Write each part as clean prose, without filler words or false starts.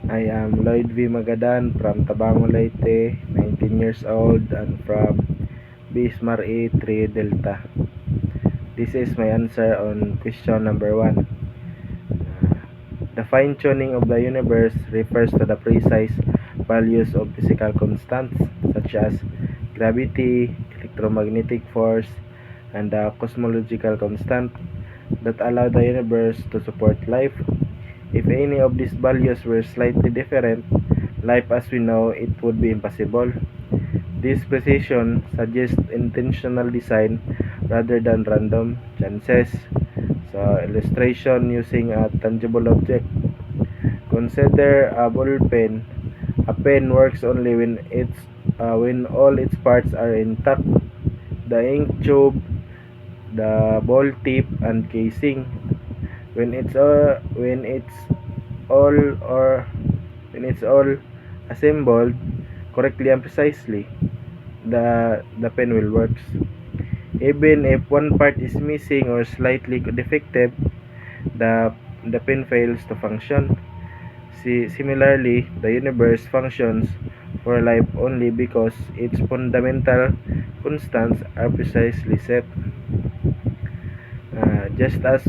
I am Lloyd V. Magadan from Tabango, Leyte, 19 years old and from Bismar A3 Delta. This is my answer on question number 1. The fine-tuning of the universe refers to the precise values of physical constants such as gravity, electromagnetic force, and the cosmological constant that allow the universe to support life. If any of these values were slightly different, life as we know it would be impossible. This precision suggests intentional design rather than random chances. So, illustration using a tangible object. Consider a ball pen. A pen works only when all its parts are intact. The ink tube, the ball tip, and casing. All or when it's all assembled correctly and precisely, the pen will work. Even if one part is missing or slightly defective, the the pen fails to function. Similarly, the universe functions for life only because its fundamental constants are precisely set. Uh, just as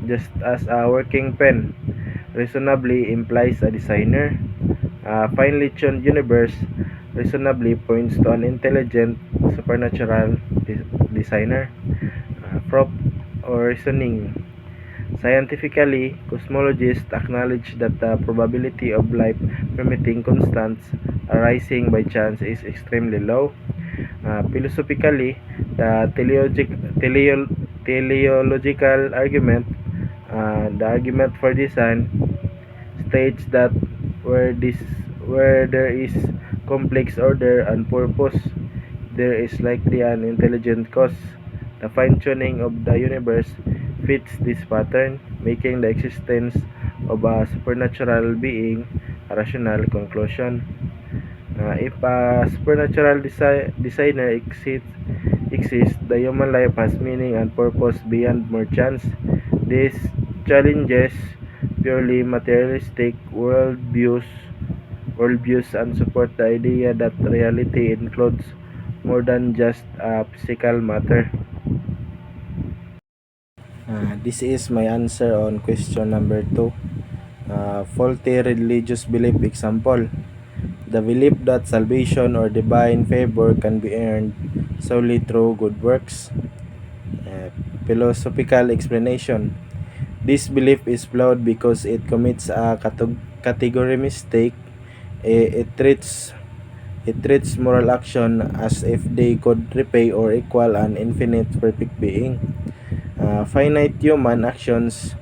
just as a working pen reasonably implies a designer, a finely tuned universe reasonably points to an intelligent supernatural designer. Prop or reasoning. Scientifically, cosmologists acknowledge that the probability of life permitting constants arising by chance is extremely low. Philosophically, the teleological argument, the argument for design, states that where this where there is complex order and purpose, there is likely an intelligent cause. The fine-tuning of the universe fits this pattern, making the existence of a supernatural being a rational conclusion. If a supernatural designer exists, the human life has meaning and purpose beyond mere chance. This challenges purely materialistic worldviews and support the idea that reality includes more than just physical matter. This is my answer on question number 2. Faulty religious belief example. The belief that salvation or divine favor can be earned solely through good works. Philosophical explanation. This belief is flawed because it commits a category mistake. It treats moral action as if they could repay or equal an infinite perfect being. Finite human actions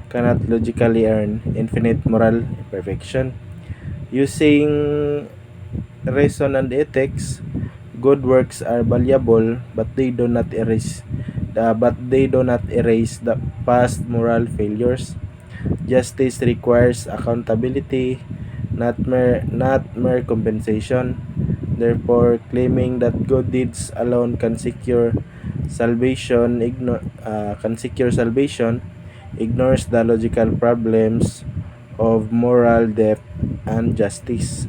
cannot logically earn infinite moral perfection. Using reason and ethics, good works are valuable, but they do not erase the past moral failures. Justice requires accountability, not mere compensation. Therefore, claiming that good deeds alone can secure salvation ignores the logical problems of moral depth and justice.